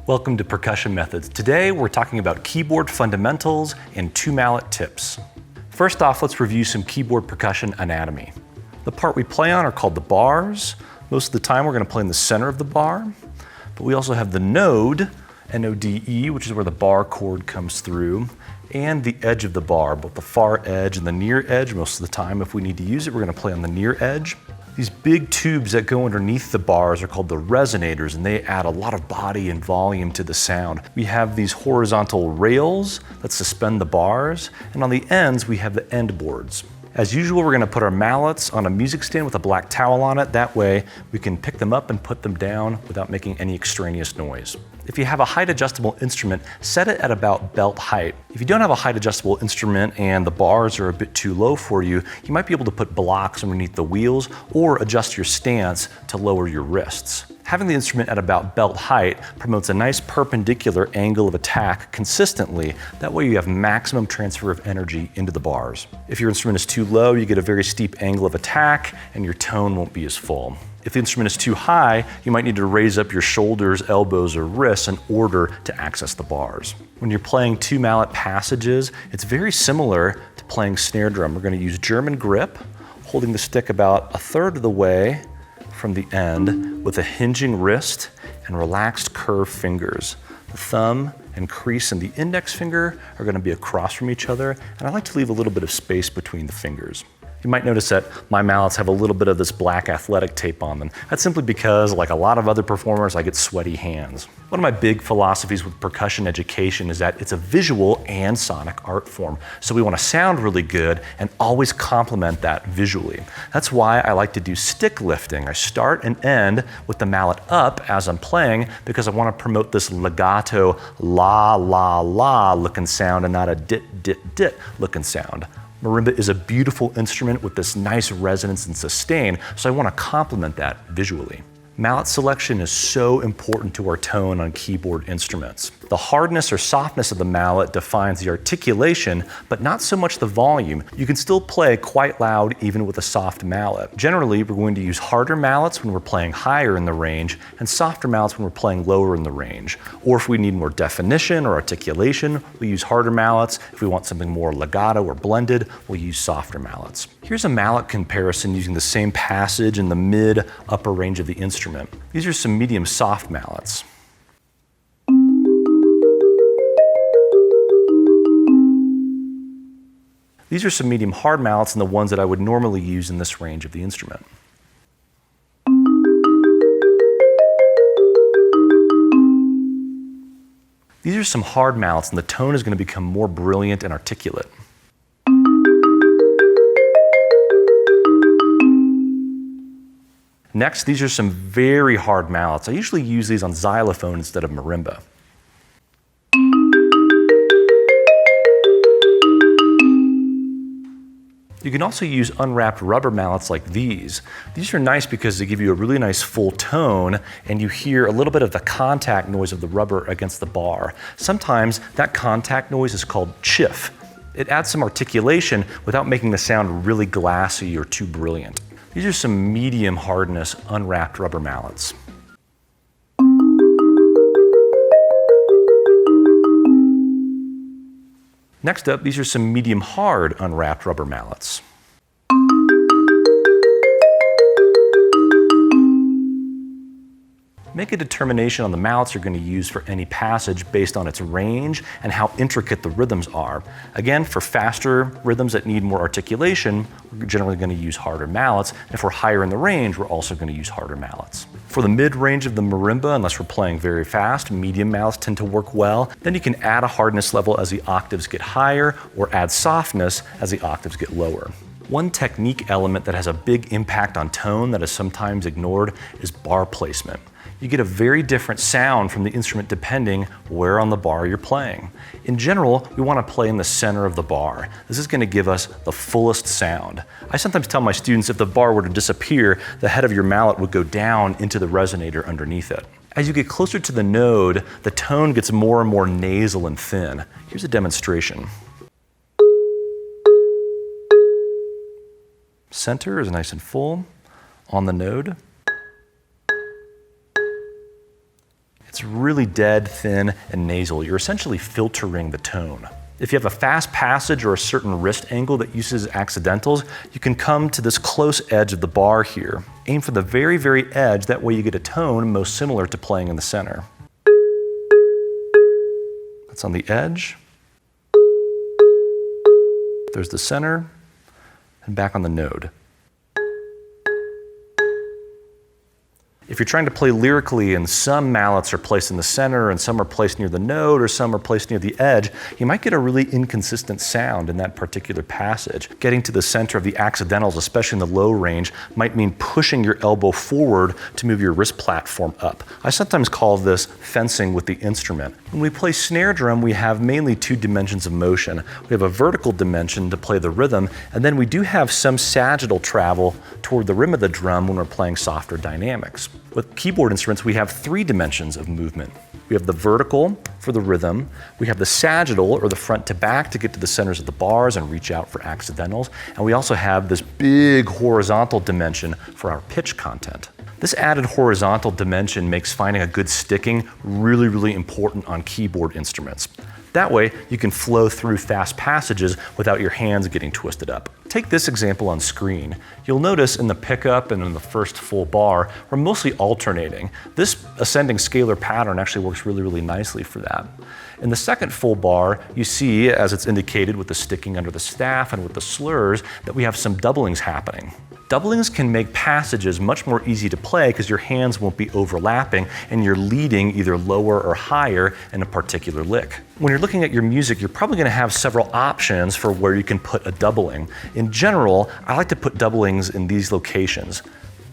Welcome to Percussion Methods. Today we're talking about keyboard fundamentals and 2-mallet tips. First off, let's review some keyboard percussion anatomy. The part we play on are called the bars. Most of the time we're going to play in the center of the bar, but we also have the node, N-O-D-E, which is where the bar chord comes through, and the edge of the bar, both the far edge and the near edge. Most of the time, if we need to use it, we're going to play on the near edge. These big tubes that go underneath the bars are called the resonators, and they add a lot of body and volume to the sound. We have these horizontal rails that suspend the bars, and on the ends we have the end boards. As usual, we're going to put our mallets on a music stand with a black towel on it. That way we can pick them up and put them down without making any extraneous noise. If you have a height adjustable instrument, set it at about belt height. If you don't have a height adjustable instrument and the bars are a bit too low for you, you might be able to put blocks underneath the wheels or adjust your stance to lower your wrists. Having the instrument at about belt height promotes a nice perpendicular angle of attack consistently. That way you have maximum transfer of energy into the bars. If your instrument is too low, you get a very steep angle of attack and your tone won't be as full. If the instrument is too high, you might need to raise up your shoulders, elbows, or wrists in order to access the bars. When you're playing 2-mallet passages, it's very similar to playing snare drum. We're going to use German grip, holding the stick about a third of the way from the end with a hinging wrist and relaxed curved fingers. The thumb and crease and the index finger are going to be across from each other, and I like to leave a little bit of space between the fingers. You might notice that my mallets have a little bit of this black athletic tape on them. That's simply because, like a lot of other performers, I get sweaty hands. One of my big philosophies with percussion education is that it's a visual and sonic art form. So we want to sound really good and always complement that visually. That's why I like to do stick lifting. I start and end with the mallet up as I'm playing because I want to promote this legato la la la looking sound and not a dit dit dit looking sound. Marimba is a beautiful instrument with this nice resonance and sustain, so I want to complement that visually. Mallet selection is so important to our tone on keyboard instruments. The hardness or softness of the mallet defines the articulation, but not so much the volume. You can still play quite loud even with a soft mallet. Generally, we're going to use harder mallets when we're playing higher in the range, and softer mallets when we're playing lower in the range. Or if we need more definition or articulation, we use harder mallets. If we want something more legato or blended, we'll use softer mallets. Here's a mallet comparison using the same passage in the mid-upper range of the instrument. These are some medium soft mallets. These are some medium hard mallets and the ones that I would normally use in this range of the instrument. These are some hard mallets and the tone is going to become more brilliant and articulate. Next, these are some very hard mallets. I usually use these on xylophone instead of marimba. You can also use unwrapped rubber mallets like these. These are nice because they give you a really nice full tone and you hear a little bit of the contact noise of the rubber against the bar. Sometimes that contact noise is called chiff. It adds some articulation without making the sound really glassy or too brilliant. These are some medium hardness unwrapped rubber mallets. Next up, these are some medium hard unwrapped rubber mallets. Make a determination on the mallets you're going to use for any passage based on its range and how intricate the rhythms are. Again, for faster rhythms that need more articulation, we're generally going to use harder mallets. If we're higher in the range, we're also going to use harder mallets. For the mid-range of the marimba, unless we're playing very fast, medium mallets tend to work well. Then you can add a hardness level as the octaves get higher or add softness as the octaves get lower. One technique element that has a big impact on tone that is sometimes ignored is bar placement. You get a very different sound from the instrument depending where on the bar you're playing. In general, we want to play in the center of the bar. This is going to give us the fullest sound. I sometimes tell my students if the bar were to disappear, the head of your mallet would go down into the resonator underneath it. As you get closer to the node, the tone gets more and more nasal and thin. Here's a demonstration. Center is nice and full on the node. It's really dead, thin, and nasal. You're essentially filtering the tone. If you have a fast passage or a certain wrist angle that uses accidentals, you can come to this close edge of the bar here. Aim for the very, very edge, that way you get a tone most similar to playing in the center. That's on the edge. There's the center, and back on the node. If you're trying to play lyrically and some mallets are placed in the center and some are placed near the node or some are placed near the edge, you might get a really inconsistent sound in that particular passage. Getting to the center of the accidentals, especially in the low range, might mean pushing your elbow forward to move your wrist platform up. I sometimes call this fencing with the instrument. When we play snare drum, we have mainly two dimensions of motion. We have a vertical dimension to play the rhythm, and then we do have some sagittal travel toward the rim of the drum when we're playing softer dynamics. With keyboard instruments, we have three dimensions of movement. We have the vertical for the rhythm, we have the sagittal, or the front to back, to get to the centers of the bars and reach out for accidentals, and we also have this big horizontal dimension for our pitch content. This added horizontal dimension makes finding a good sticking really, really important on keyboard instruments. That way, you can flow through fast passages without your hands getting twisted up. Take this example on screen. You'll notice in the pickup and in the first full bar, we're mostly alternating. This ascending scalar pattern actually works really, really nicely for that. In the second full bar, you see, as it's indicated with the sticking under the staff and with the slurs, that we have some doublings happening. Doublings can make passages much more easy to play because your hands won't be overlapping and you're leading either lower or higher in a particular lick. When you're looking at your music, you're probably going to have several options for where you can put a doubling. In general, I like to put doublings in these locations.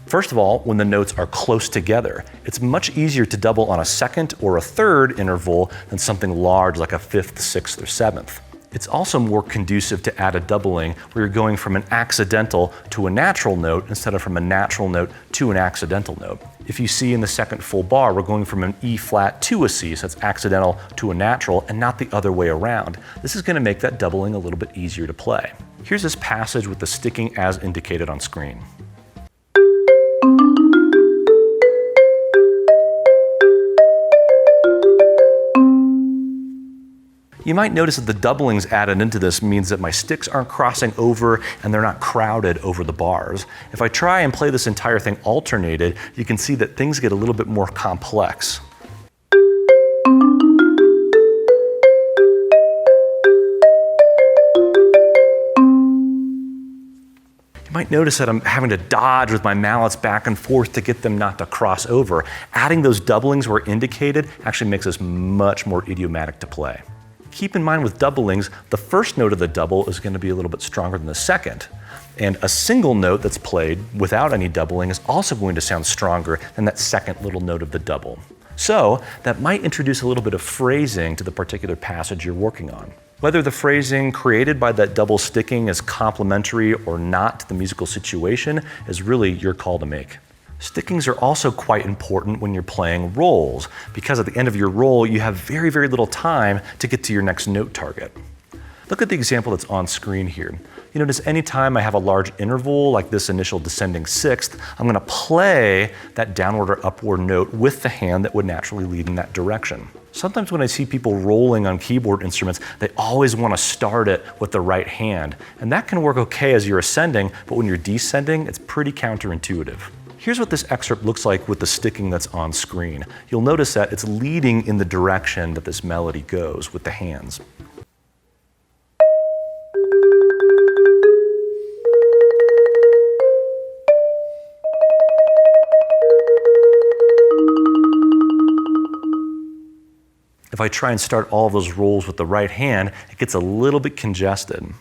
First of all, when the notes are close together. It's much easier to double on a second or a third interval than something large like a fifth, sixth, or seventh. It's also more conducive to add a doubling where you're going from an accidental to a natural note instead of from a natural note to an accidental note. If you see in the second full bar, we're going from an E flat to a C, so it's accidental to a natural and not the other way around. This is going to make that doubling a little bit easier to play. Here's this passage with the sticking as indicated on screen. You might notice that the doublings added into this means that my sticks aren't crossing over and they're not crowded over the bars. If I try and play this entire thing alternated, you can see that things get a little bit more complex. You might notice that I'm having to dodge with my mallets back and forth to get them not to cross over. Adding those doublings where indicated actually makes this much more idiomatic to play. Keep in mind with doublings, the first note of the double is going to be a little bit stronger than the second. And a single note that's played without any doubling is also going to sound stronger than that second little note of the double. So that might introduce a little bit of phrasing to the particular passage you're working on. Whether the phrasing created by that double sticking is complementary or not to the musical situation is really your call to make. Stickings are also quite important when you're playing rolls, because at the end of your roll, you have very, very little time to get to your next note target. Look at the example that's on screen here. You notice anytime I have a large interval, like this initial descending sixth, I'm going to play that downward or upward note with the hand that would naturally lead in that direction. Sometimes when I see people rolling on keyboard instruments, they always want to start it with the right hand. And that can work okay as you're ascending, but when you're descending, it's pretty counterintuitive. Here's what this excerpt looks like with the sticking that's on screen. You'll notice that it's leading in the direction that this melody goes with the hands. If I try and start all of those rolls with the right hand, it gets a little bit congested.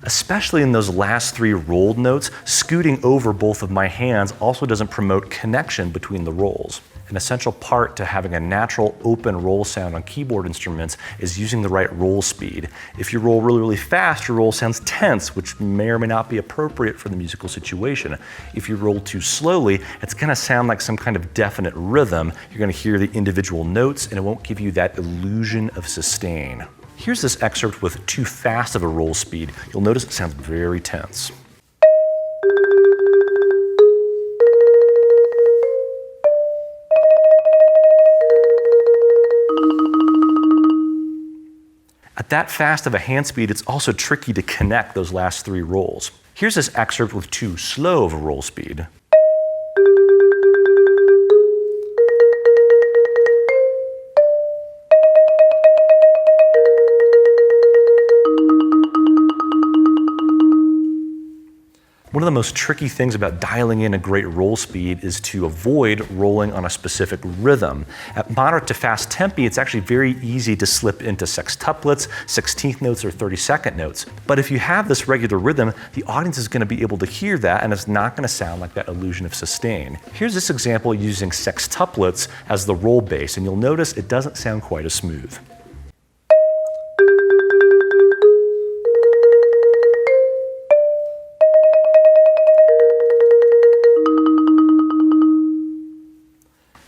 Especially in those last three rolled notes, scooting over both of my hands also doesn't promote connection between the rolls. An essential part to having a natural open roll sound on keyboard instruments is using the right roll speed. If you roll really, really fast, your roll sounds tense, which may or may not be appropriate for the musical situation. If you roll too slowly, it's gonna sound like some kind of definite rhythm. You're gonna hear the individual notes and it won't give you that illusion of sustain. Here's this excerpt with too fast of a roll speed. You'll notice it sounds very tense. At that fast of a hand speed, it's also tricky to connect those last three rolls. Here's this excerpt with too slow of a roll speed. One of the most tricky things about dialing in a great roll speed is to avoid rolling on a specific rhythm. At moderate to fast tempi, it's actually very easy to slip into sextuplets, 16th notes, or 32nd notes. But if you have this regular rhythm, the audience is going to be able to hear that, and it's not going to sound like that illusion of sustain. Here's this example using sextuplets as the roll bass, and you'll notice it doesn't sound quite as smooth.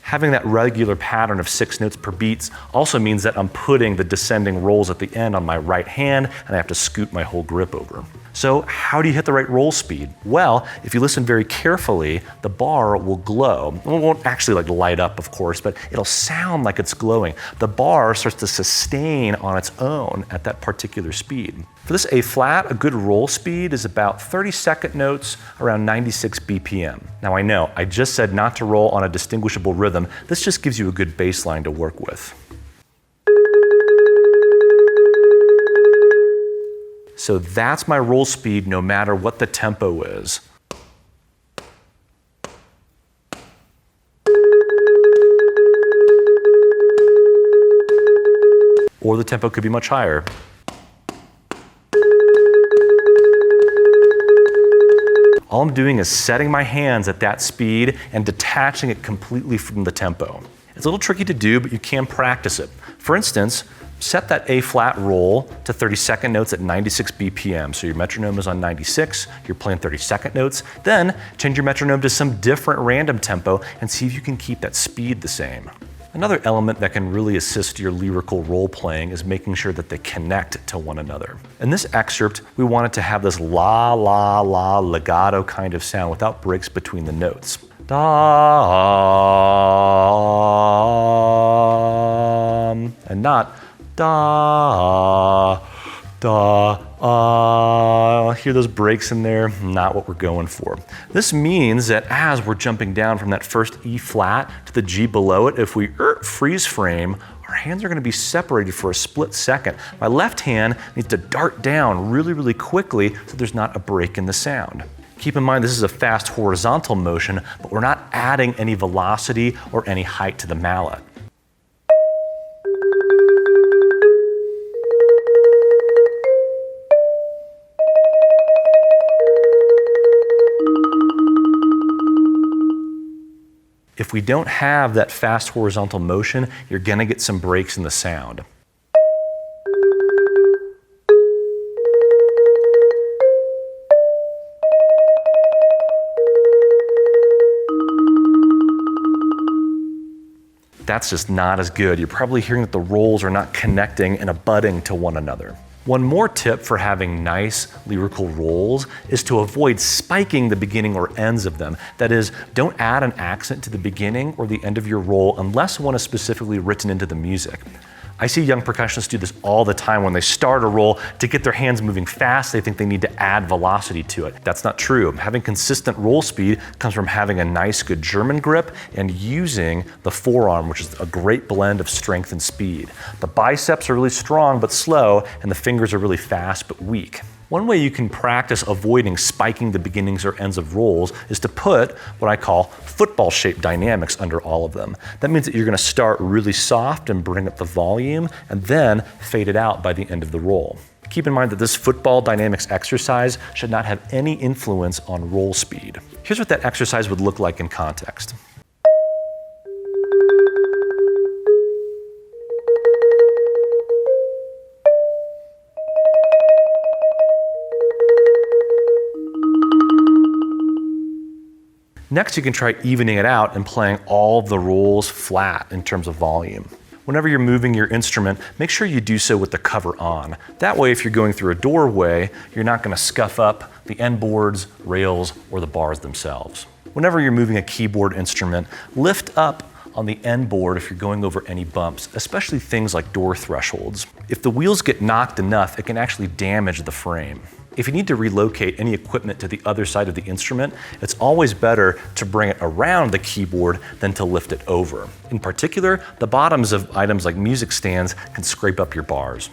Having that regular pattern of 6 notes per beat also means that I'm putting the descending rolls at the end on my right hand, and I have to scoot my whole grip over. So how do you hit the right roll speed? Well, if you listen very carefully, the bar will glow. It won't actually light up, of course, but it'll sound like it's glowing. The bar starts to sustain on its own at that particular speed. For this A flat, a good roll speed is about 32nd notes around 96 BPM. Now I know, I just said not to roll on a distinguishable rhythm. This just gives you a good baseline to work with. So that's my roll speed no matter what the tempo is. Or the tempo could be much higher. All I'm doing is setting my hands at that speed and detaching it completely from the tempo. It's a little tricky to do, but you can practice it. For instance, set that A flat roll to 32nd notes at 96 BPM. So your metronome is on 96, you're playing 32nd notes. Then change your metronome to some different random tempo and see if you can keep that speed the same. Another element that can really assist your lyrical role playing is making sure that they connect to one another. In this excerpt, we wanted to have this la, la, la legato kind of sound without breaks between the notes. Da, and not da, da, hear those breaks in there? Not what we're going for. This means that as we're jumping down from that first E flat to the G below it, if we freeze frame, our hands are going to be separated for a split second. My left hand needs to dart down really, really quickly so there's not a break in the sound. Keep in mind this is a fast horizontal motion, but we're not adding any velocity or any height to the mallet. If we don't have that fast horizontal motion, you're gonna get some breaks in the sound. That's just not as good. You're probably hearing that the rolls are not connecting and abutting to one another. One more tip for having nice lyrical rolls is to avoid spiking the beginning or ends of them. That is, don't add an accent to the beginning or the end of your roll unless one is specifically written into the music. I see young percussionists do this all the time when they start a roll. To get their hands moving fast, they think they need to add velocity to it. That's not true. Having consistent roll speed comes from having a nice, good German grip and using the forearm, which is a great blend of strength and speed. The biceps are really strong but slow, and the fingers are really fast but weak. One way you can practice avoiding spiking the beginnings or ends of rolls is to put what I call football-shaped dynamics under all of them. That means that you're gonna start really soft and bring up the volume and then fade it out by the end of the roll. Keep in mind that this football dynamics exercise should not have any influence on roll speed. Here's what that exercise would look like in context. Next, you can try evening it out and playing all of the rolls flat in terms of volume. Whenever you're moving your instrument, make sure you do so with the cover on. That way, if you're going through a doorway, you're not going to scuff up the end boards, rails, or the bars themselves. Whenever you're moving a keyboard instrument, lift up on the end board if you're going over any bumps, especially things like door thresholds. If the wheels get knocked enough, it can actually damage the frame. If you need to relocate any equipment to the other side of the instrument, it's always better to bring it around the keyboard than to lift it over. In particular, the bottoms of items like music stands can scrape up your bars.